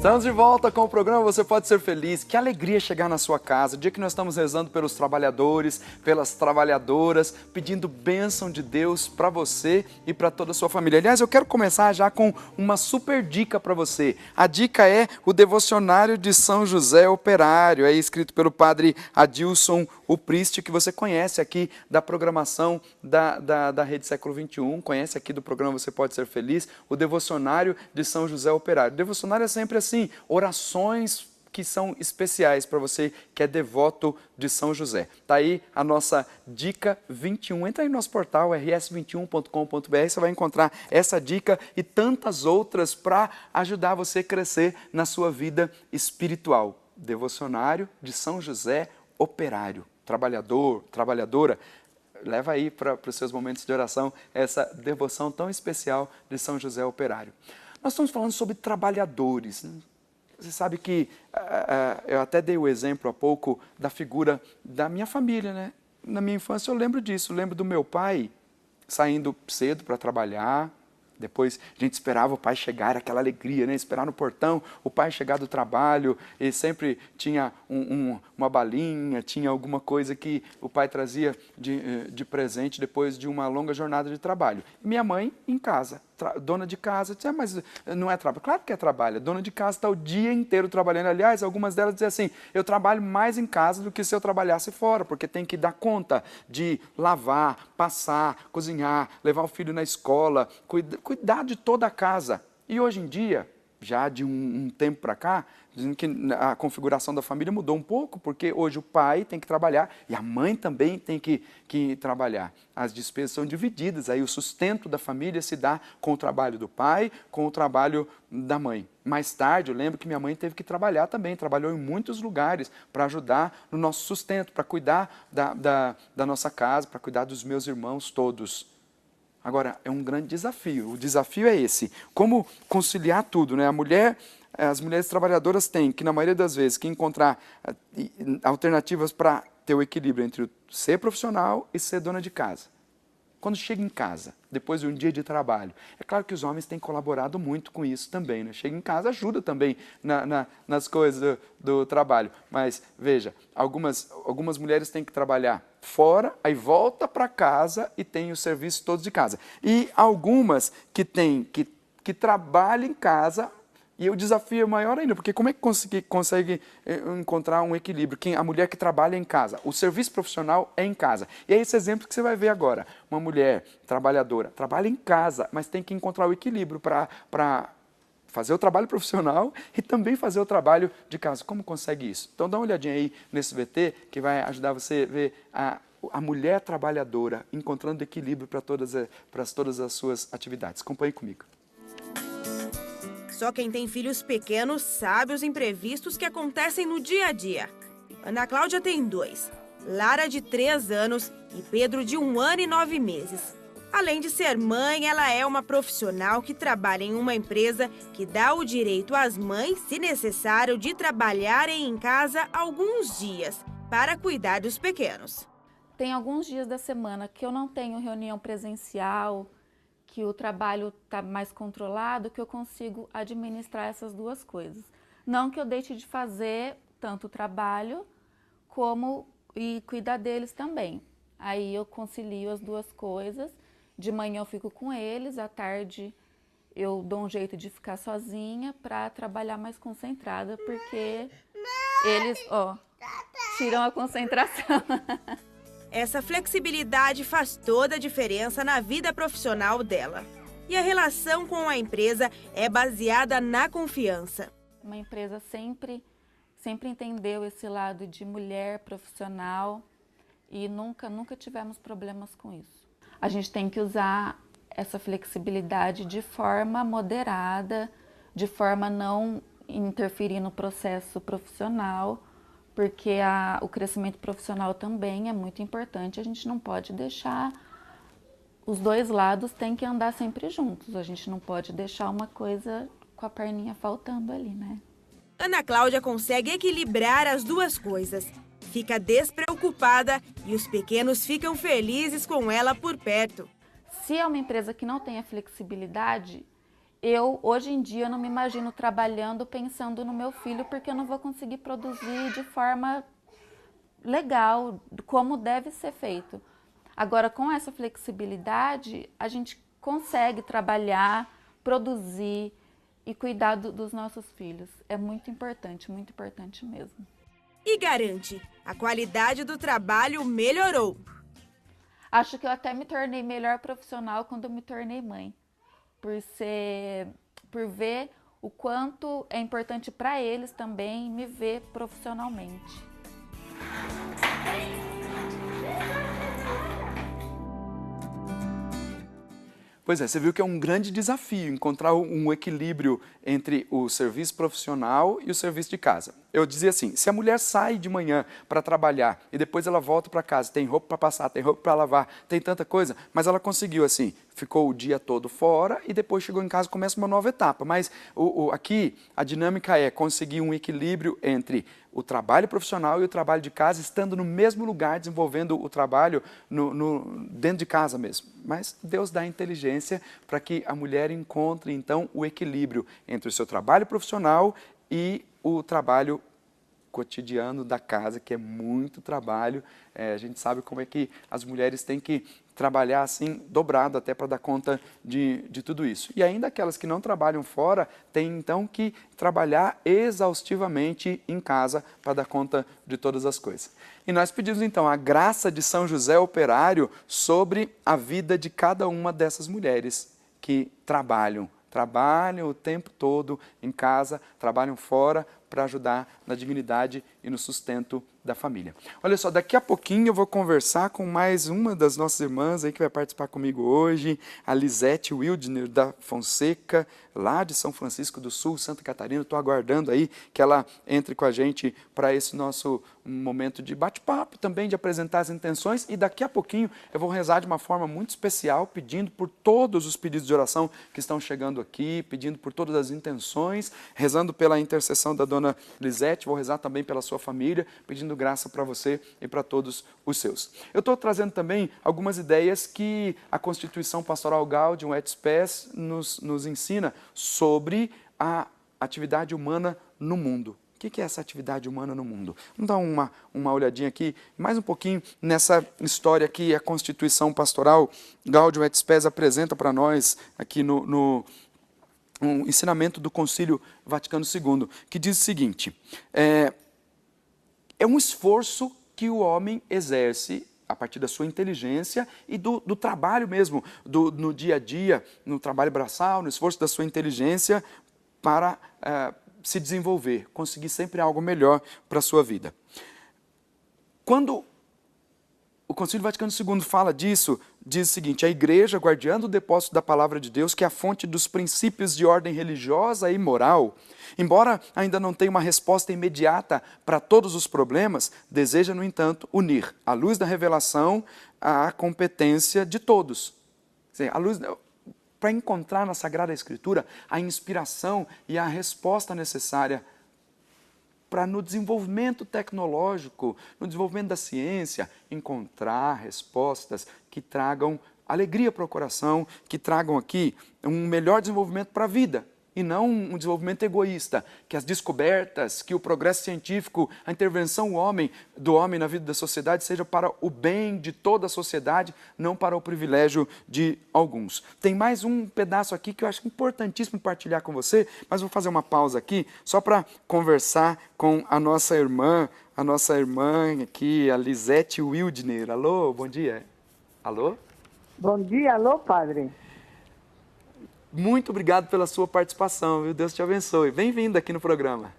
Estamos de volta com o programa Você Pode Ser Feliz. Que alegria chegar na sua casa. O dia que nós estamos rezando pelos trabalhadores, pelas trabalhadoras, pedindo bênção de Deus para você e para toda a sua família. Aliás, eu quero começar já com uma super dica para você. A dica é o Devocionário de São José Operário, escrito pelo padre Adilson Upriste, que você conhece aqui da programação da Rede Século XXI, conhece aqui do programa Você Pode Ser Feliz, o Devocionário de São José Operário. O devocionário é sempre assim, orações que são especiais para você que é devoto de São José. Tá aí a nossa dica 21. Entra aí no nosso portal rs21.com.br, você vai encontrar essa dica e tantas outras para ajudar você a crescer na sua vida espiritual. Devocionário de São José Operário. Trabalhador, trabalhadora, leva aí para os seus momentos de oração essa devoção tão especial de São José Operário. Nós estamos falando sobre trabalhadores, né? Você sabe que eu até dei o exemplo há pouco da figura da minha família, né? Na minha infância eu lembro disso, eu lembro do meu pai saindo cedo para trabalhar, depois a gente esperava o pai chegar, aquela alegria, né? Esperar no portão, o pai chegar do trabalho, e sempre tinha uma balinha, tinha alguma coisa que o pai trazia de presente depois de uma longa jornada de trabalho. E minha mãe em casa, dona de casa, disse, mas não é trabalho? Claro que é trabalho, a dona de casa está o dia inteiro trabalhando. Aliás, algumas delas dizem assim, eu trabalho mais em casa do que se eu trabalhasse fora, porque tem que dar conta de lavar, passar, cozinhar, levar o filho na escola, cuidar de toda a casa. E hoje em dia, já de um tempo para cá, dizendo que a configuração da família mudou um pouco, porque hoje o pai tem que trabalhar e a mãe também tem que trabalhar. As despesas são divididas, aí o sustento da família se dá com o trabalho do pai, com o trabalho da mãe. Mais tarde, eu lembro que minha mãe teve que trabalhar também, trabalhou em muitos lugares para ajudar no nosso sustento, para cuidar da nossa casa, para cuidar dos meus irmãos todos. Agora, é um grande desafio. O desafio é esse. Como conciliar tudo, né? As mulheres trabalhadoras têm que, na maioria das vezes, que encontrar alternativas para ter o equilíbrio entre ser profissional e ser dona de casa. Quando chega em casa, depois de um dia de trabalho, é claro que os homens têm colaborado muito com isso também, né? Chega em casa, ajuda também nas coisas do trabalho. Mas, veja, algumas mulheres têm que trabalhar fora, aí volta para casa e tem os serviços todos de casa. E algumas que trabalham em casa, e o desafio é maior ainda, porque como é que consegue encontrar um equilíbrio? A mulher que trabalha em casa, o serviço profissional é em casa. E é esse exemplo que você vai ver agora. Uma mulher trabalhadora trabalha em casa, mas tem que encontrar o equilíbrio para fazer o trabalho profissional e também fazer o trabalho de casa. Como consegue isso? Então dá uma olhadinha aí nesse VT que vai ajudar você a ver a mulher trabalhadora encontrando equilíbrio para todas as suas atividades. Acompanhe comigo. Só quem tem filhos pequenos sabe os imprevistos que acontecem no dia a dia. Ana Cláudia tem 2, Lara de 3 anos e Pedro de 1 ano e 9 meses. Além de ser mãe, ela é uma profissional que trabalha em uma empresa que dá o direito às mães, se necessário, de trabalharem em casa alguns dias para cuidar dos pequenos. Tem alguns dias da semana que eu não tenho reunião presencial, que o trabalho está mais controlado, que eu consigo administrar essas duas coisas. Não que eu deixe de fazer tanto o trabalho como e cuidar deles também. Aí eu concilio as duas coisas. De manhã eu fico com eles, à tarde eu dou um jeito de ficar sozinha para trabalhar mais concentrada, porque eles, tiram a concentração. Essa flexibilidade faz toda a diferença na vida profissional dela. E a relação com a empresa é baseada na confiança. Uma empresa sempre entendeu esse lado de mulher profissional e nunca tivemos problemas com isso. A gente tem que usar essa flexibilidade de forma moderada, de forma a não interferir no processo profissional, porque o crescimento profissional também é muito importante. A gente não pode deixar, os dois lados têm que andar sempre juntos. A gente não pode deixar uma coisa com a perninha faltando ali, né? Ana Cláudia consegue equilibrar as duas coisas. Fica despreocupada e os pequenos ficam felizes com ela por perto. Se é uma empresa que não tem a flexibilidade, hoje em dia, eu não me imagino trabalhando pensando no meu filho, porque eu não vou conseguir produzir de forma legal, como deve ser feito. Agora, com essa flexibilidade, a gente consegue trabalhar, produzir e cuidar dos nossos filhos. É muito importante mesmo. E garante, a qualidade do trabalho melhorou. Acho que eu até me tornei melhor profissional quando eu me tornei mãe, por ver o quanto é importante para eles também me ver profissionalmente. Pois é, você viu que é um grande desafio encontrar um equilíbrio entre o serviço profissional e o serviço de casa. Eu dizia assim, se a mulher sai de manhã para trabalhar e depois ela volta para casa, tem roupa para passar, tem roupa para lavar, tem tanta coisa, mas ela conseguiu assim, ficou o dia todo fora e depois chegou em casa e começa uma nova etapa. Mas aqui a dinâmica é conseguir um equilíbrio entre o trabalho profissional e o trabalho de casa, estando no mesmo lugar, desenvolvendo o trabalho dentro de casa mesmo. Mas Deus dá inteligência para que a mulher encontre, então, o equilíbrio entre o seu trabalho profissional e o trabalho cotidiano da casa, que é muito trabalho. A gente sabe como é que as mulheres têm que trabalhar assim, dobrado até para dar conta de tudo isso. E ainda aquelas que não trabalham fora, têm então que trabalhar exaustivamente em casa para dar conta de todas as coisas. E nós pedimos então a graça de São José Operário sobre a vida de cada uma dessas mulheres que trabalham o tempo todo em casa, trabalham fora para ajudar na dignidade e no sustento da família. Olha só, daqui a pouquinho eu vou conversar com mais uma das nossas irmãs aí que vai participar comigo hoje, a Lisete Wildner da Fonseca, lá de São Francisco do Sul, Santa Catarina. Estou aguardando aí que ela entre com a gente para esse nosso momento de bate-papo, também de apresentar as intenções, e daqui a pouquinho eu vou rezar de uma forma muito especial, pedindo por todos os pedidos de oração que estão chegando aqui, pedindo por todas as intenções, rezando pela intercessão da dona Lisete, vou rezar também pela sua família, pedindo graça para você e para todos os seus. Eu estou trazendo também algumas ideias que a Constituição Pastoral Gaudium et Spes nos ensina sobre a atividade humana no mundo. O que é essa atividade humana no mundo? Vamos dar uma olhadinha aqui, mais um pouquinho nessa história que a Constituição Pastoral Gaudium et Spes apresenta para nós aqui no ensinamento do Concílio Vaticano II, que diz o seguinte, é um esforço que o homem exerce a partir da sua inteligência e do trabalho mesmo, no dia a dia, no trabalho braçal, no esforço da sua inteligência para se desenvolver, conseguir sempre algo melhor para a sua vida. Quando o Concílio Vaticano II fala disso, diz o seguinte, a Igreja, guardiã do depósito da Palavra de Deus, que é a fonte dos princípios de ordem religiosa e moral, embora ainda não tenha uma resposta imediata para todos os problemas, deseja, no entanto, unir a luz da revelação à competência de todos. A luz para encontrar na Sagrada Escritura a inspiração e a resposta necessária para, no desenvolvimento tecnológico, no desenvolvimento da ciência, encontrar respostas que tragam alegria para o coração, que tragam aqui um melhor desenvolvimento para a vida, e não um desenvolvimento egoísta, que as descobertas, que o progresso científico, a intervenção do homem na vida da sociedade seja para o bem de toda a sociedade, não para o privilégio de alguns. Tem mais um pedaço aqui que eu acho importantíssimo partilhar com você, mas vou fazer uma pausa aqui, só para conversar com a nossa irmã aqui, a Lisete Wildner. Alô, bom dia. Alô? Bom dia, alô, padre. Muito obrigado pela sua participação, viu? Deus te abençoe. Bem-vindo aqui no programa.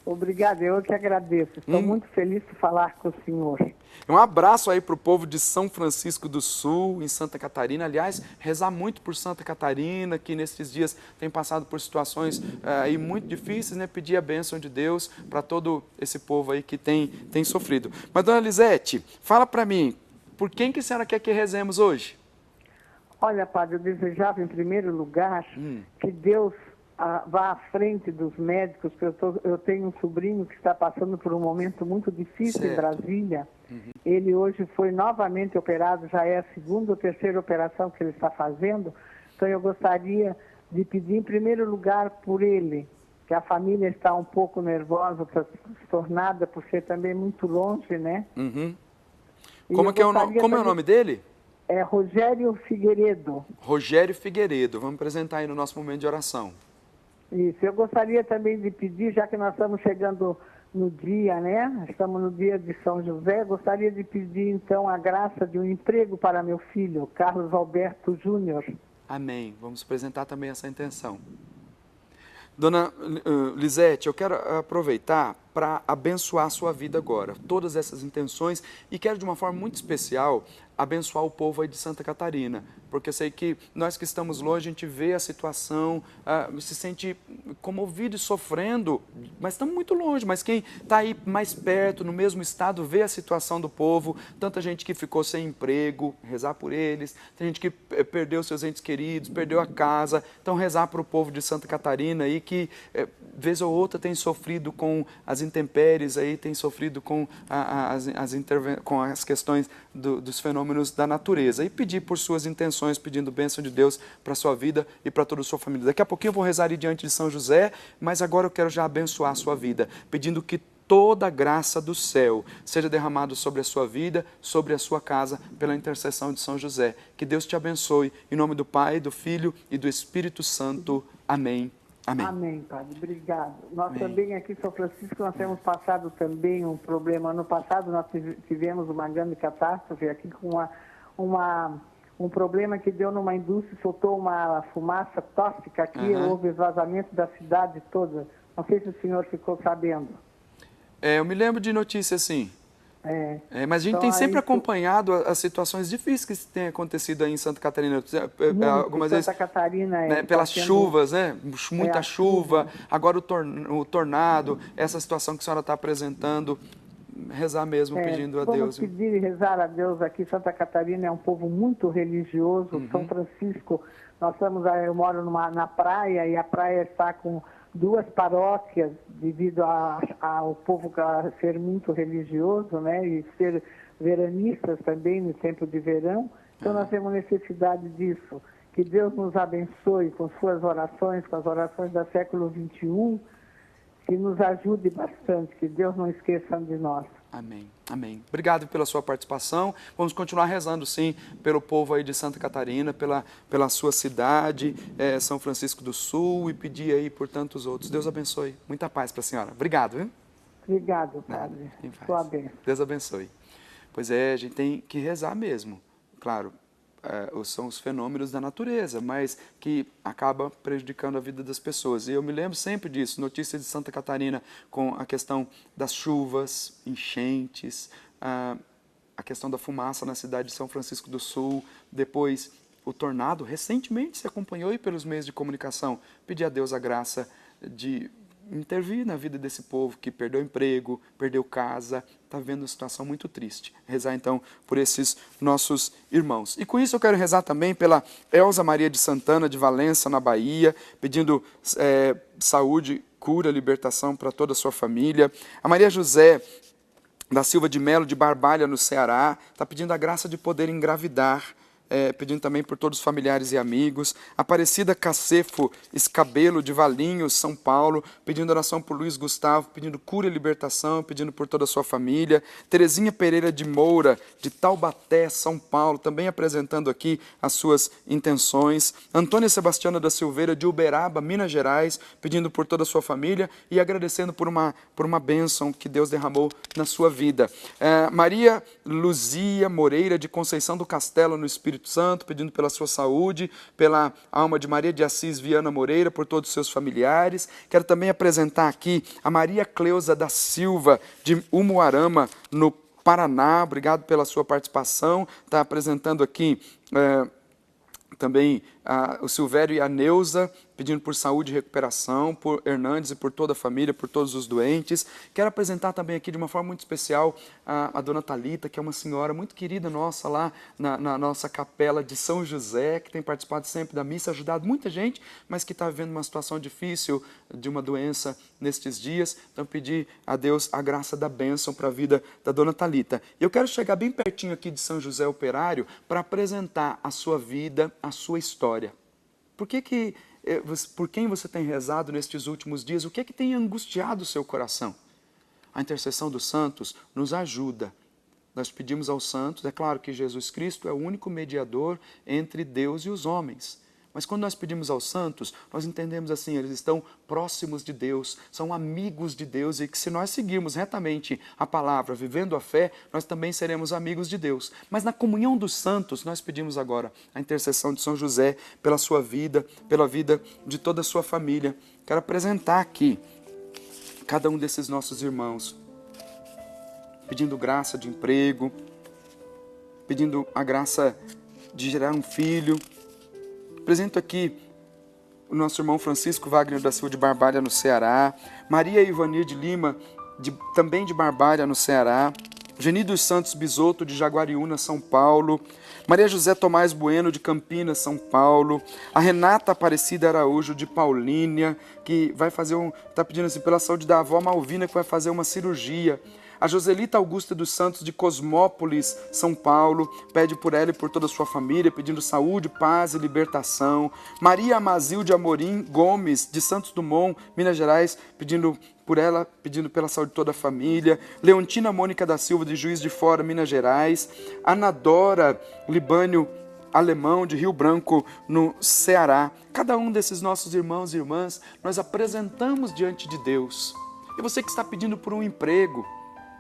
Obrigada, eu que agradeço. Estou muito feliz de falar com o senhor. Um abraço aí para o povo de São Francisco do Sul, em Santa Catarina. Aliás, rezar muito por Santa Catarina, que nesses dias tem passado por situações aí muito difíceis, né? Pedir a bênção de Deus para todo esse povo aí que tem sofrido. Mas, dona Lisete, fala para mim, por quem que a senhora quer que rezemos hoje? Olha, padre, eu desejava, em primeiro lugar, que Deus vá à frente dos médicos, porque eu tenho um sobrinho que está passando por um momento muito difícil em Brasília. Ele hoje foi novamente operado, já é a segunda ou terceira operação que ele está fazendo, então eu gostaria de pedir em primeiro lugar por ele, que a família está um pouco nervosa, transtornada por ser também muito longe, né? Uhum. E Como é o nome dele? É Rogério Figueiredo. Rogério Figueiredo. Vamos apresentar aí no nosso momento de oração. Isso, eu gostaria também de pedir, já que nós estamos chegando no dia, né? Estamos no dia de São José, gostaria de pedir então a graça de um emprego para meu filho, Carlos Alberto Júnior. Amém. Vamos apresentar também essa intenção. Dona Lisete, eu quero aproveitar para abençoar a sua vida agora, todas essas intenções, e quero de uma forma muito especial abençoar o povo aí de Santa Catarina, porque eu sei que nós que estamos longe, a gente vê a situação, se sente comovido e sofrendo, mas estamos muito longe, mas quem está aí mais perto, no mesmo estado, vê a situação do povo, tanta gente que ficou sem emprego, rezar por eles, tem gente que perdeu seus entes queridos, perdeu a casa, então rezar para o povo de Santa Catarina aí que, vez ou outra, tem sofrido com as intempéries aí, tem sofrido com com as questões dos fenômenos da natureza, e pedir por suas intenções, pedindo bênção de Deus para a sua vida e para toda a sua família. Daqui a pouquinho eu vou rezar ali diante de São José, mas agora eu quero já abençoar a sua vida, pedindo que toda a graça do céu seja derramada sobre a sua vida, sobre a sua casa, pela intercessão de São José. Que Deus te abençoe, em nome do Pai, do Filho e do Espírito Santo. Amém. Amém. Amém, Padre. Obrigado. Nós Amém. também aqui em São Francisco, nós temos passado também um problema. Ano passado nós tivemos uma grande catástrofe aqui com um problema que deu numa indústria, soltou uma fumaça tóxica aqui, houve vazamento da cidade toda. Não sei se o senhor ficou sabendo. Eu me lembro de notícias assim. Mas a gente tem sempre acompanhado as situações difíceis que têm acontecido aí em Santa Catarina. Algumas vezes, Santa Catarina pelas chuvas, né? Muita chuva, agora o tornado, essa situação que a senhora está apresentando, rezar mesmo, pedindo a Deus. Vamos pedir e rezar a Deus aqui. Santa Catarina é um povo muito religioso. São Francisco, eu moro na praia, e a praia está com 2 paróquias, devido ao povo ser muito religioso, né, e ser veranistas também no tempo de verão. Então nós temos necessidade disso. Que Deus nos abençoe com suas orações, com as orações do século XXI, que nos ajude bastante, que Deus não esqueça de nós. Amém, amém. Obrigado pela sua participação. Vamos continuar rezando, sim, pelo povo aí de Santa Catarina, pela sua cidade, São Francisco do Sul, e pedir aí por tantos outros. Deus abençoe. Muita paz para a senhora. Obrigado, viu? Obrigado, Padre. Sua bênção. Deus abençoe. Pois é, a gente tem que rezar mesmo. Claro, são os fenômenos da natureza, mas que acaba prejudicando a vida das pessoas. E eu me lembro sempre disso, notícias de Santa Catarina com a questão das chuvas, enchentes, a questão da fumaça na cidade de São Francisco do Sul, depois o tornado, recentemente se acompanhou aí pelos meios de comunicação. Pedir a Deus a graça de intervir na vida desse povo que perdeu emprego, perdeu casa, está vivendo uma situação muito triste. Rezar então por esses nossos irmãos. E com isso eu quero rezar também pela Elza Maria de Santana de Valença, na Bahia, pedindo saúde, cura, libertação para toda a sua família. A Maria José da Silva de Melo de Barbalha, no Ceará, está pedindo a graça de poder engravidar, pedindo também por todos os familiares e amigos. Aparecida Cacefo Escabelo, de Valinhos, São Paulo, pedindo oração por Luiz Gustavo, pedindo cura e libertação, pedindo por toda a sua família. Terezinha Pereira de Moura, de Taubaté, São Paulo, também apresentando aqui as suas intenções. Antônia Sebastiana da Silveira, de Uberaba, Minas Gerais, pedindo por toda a sua família e agradecendo por uma bênção que Deus derramou na sua vida. Maria Luzia Moreira, de Conceição do Castelo, no Espírito Santo, pedindo pela sua saúde, pela alma de Maria de Assis Viana Moreira, por todos os seus familiares. Quero também apresentar aqui a Maria Cleusa da Silva, de Umuarama, no Paraná. Obrigado pela sua participação. Está apresentando aqui também o Silvério e a Neuza, pedindo por saúde e recuperação, por Hernandes e por toda a família, por todos os doentes. Quero apresentar também aqui de uma forma muito especial a dona Thalita, que é uma senhora muito querida nossa lá na nossa capela de São José, que tem participado sempre da missa, ajudado muita gente, mas que está vivendo uma situação difícil de uma doença nestes dias. Então pedir a Deus a graça da bênção para a vida da dona Thalita. E eu quero chegar bem pertinho aqui de São José Operário para apresentar a sua vida, a sua história. Por que por quem você tem rezado nestes últimos dias? O que é que tem angustiado o seu coração? A intercessão dos santos nos ajuda. Nós pedimos aos santos, é claro que Jesus Cristo é o único mediador entre Deus e os homens. Mas quando nós pedimos aos santos, nós entendemos assim, eles estão próximos de Deus, são amigos de Deus e que se nós seguirmos retamente a palavra, vivendo a fé, nós também seremos amigos de Deus. Mas na comunhão dos santos, nós pedimos agora a intercessão de São José pela sua vida, pela vida de toda a sua família. Quero apresentar aqui cada um desses nossos irmãos, pedindo graça de emprego, pedindo a graça de gerar um filho. Apresento aqui o nosso irmão Francisco Wagner da Silva de Barbalha, no Ceará. Maria Ivanir de Lima, também de Barbalha, no Ceará. Geni dos Santos Bisotto, de Jaguariúna, São Paulo. Maria José Tomás Bueno, de Campinas, São Paulo. A Renata Aparecida Araújo, de Paulínia, que vai fazer está pedindo assim, pela saúde da avó Malvina, que vai fazer uma cirurgia. A Joselita Augusta dos Santos, de Cosmópolis, São Paulo, pede por ela e por toda a sua família, pedindo saúde, paz e libertação. Maria Amazilde Amorim Gomes, de Santos Dumont, Minas Gerais, pedindo por ela, pedindo pela saúde de toda a família. Leontina Mônica da Silva, de Juiz de Fora, Minas Gerais. Anadora Libânio Alemão, de Rio Branco, no Ceará. Cada um desses nossos irmãos e irmãs, nós apresentamos diante de Deus. E você que está pedindo por um emprego,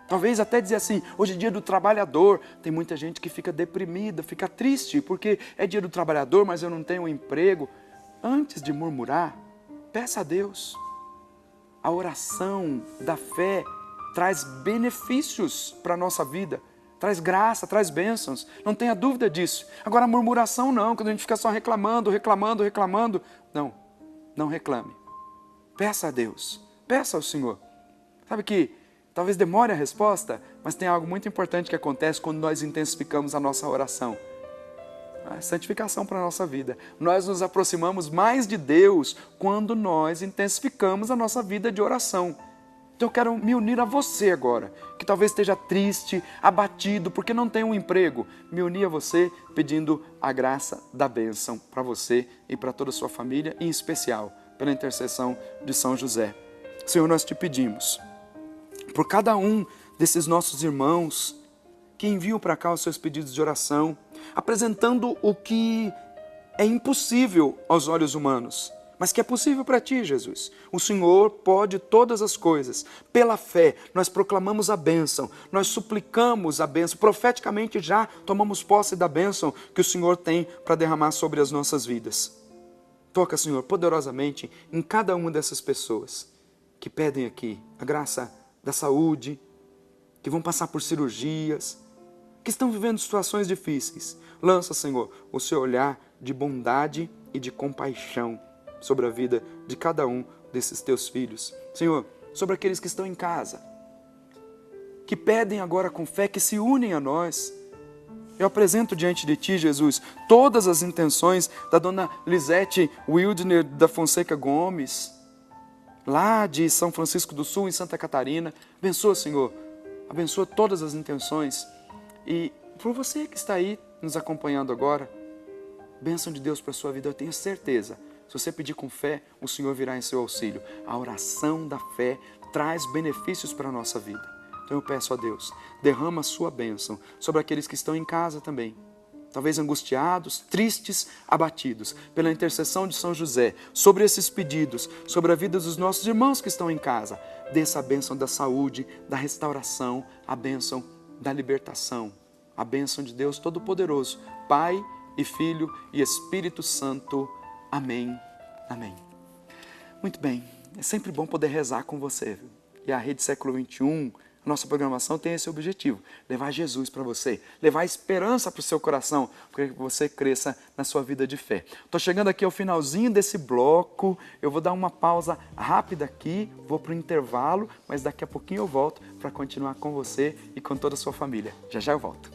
talvez até dizer assim, hoje é dia do trabalhador. Tem muita gente que fica deprimida, fica triste, porque é dia do trabalhador, mas eu não tenho um emprego. Antes de murmurar, peça a Deus. A oração da fé traz benefícios para a nossa vida, traz graça, traz bênçãos, não tenha dúvida disso. Agora a murmuração não, quando a gente fica só reclamando. Não reclame. Peça a Deus, peça ao Senhor. Sabe que talvez demore a resposta, mas tem algo muito importante que acontece quando nós intensificamos a nossa oração. A santificação para a nossa vida. Nós nos aproximamos mais de Deus quando nós intensificamos a nossa vida de oração. Então eu quero me unir a você agora, que talvez esteja triste, abatido, porque não tem um emprego. Me unir a você pedindo a graça da bênção para você e para toda a sua família, em especial pela intercessão de São José. Senhor, nós te pedimos por cada um desses nossos irmãos que enviam para cá os seus pedidos de oração, apresentando o que é impossível aos olhos humanos, mas que é possível para ti, Jesus. O Senhor pode todas as coisas. Pela fé, nós proclamamos a bênção, nós suplicamos a bênção, profeticamente já tomamos posse da bênção que o Senhor tem para derramar sobre as nossas vidas. Toca, Senhor, poderosamente em cada uma dessas pessoas que pedem aqui a graça da saúde, que vão passar por cirurgias, que estão vivendo situações difíceis. Lança, Senhor, o seu olhar de bondade e de compaixão sobre a vida de cada um desses teus filhos. Senhor, sobre aqueles que estão em casa, que pedem agora com fé, que se unem a nós. Eu apresento diante de ti, Jesus, todas as intenções da dona Lisete Wildner da Fonseca Gomes, lá de São Francisco do Sul, em Santa Catarina. Abençoa, Senhor, abençoa todas as intenções. E por você que está aí nos acompanhando agora, bênção de Deus para a sua vida, eu tenho certeza. Se você pedir com fé, o Senhor virá em seu auxílio. A oração da fé traz benefícios para a nossa vida. Então eu peço a Deus, derrama a sua bênção sobre aqueles que estão em casa também, talvez angustiados, tristes, abatidos, pela intercessão de São José, sobre esses pedidos, sobre a vida dos nossos irmãos que estão em casa. Desça a bênção da saúde, da restauração, a bênção da libertação, a bênção de Deus Todo-Poderoso, Pai e Filho e Espírito Santo. Amém. Amém. Muito bem, é sempre bom poder rezar com você, viu? E a Rede Século XXI, a nossa programação tem esse objetivo, levar Jesus para você, levar esperança para o seu coração, para que você cresça na sua vida de fé. Estou chegando aqui ao finalzinho desse bloco, eu vou dar uma pausa rápida aqui, vou para o intervalo, mas daqui a pouquinho eu volto para continuar com você e com toda a sua família. Já já eu volto.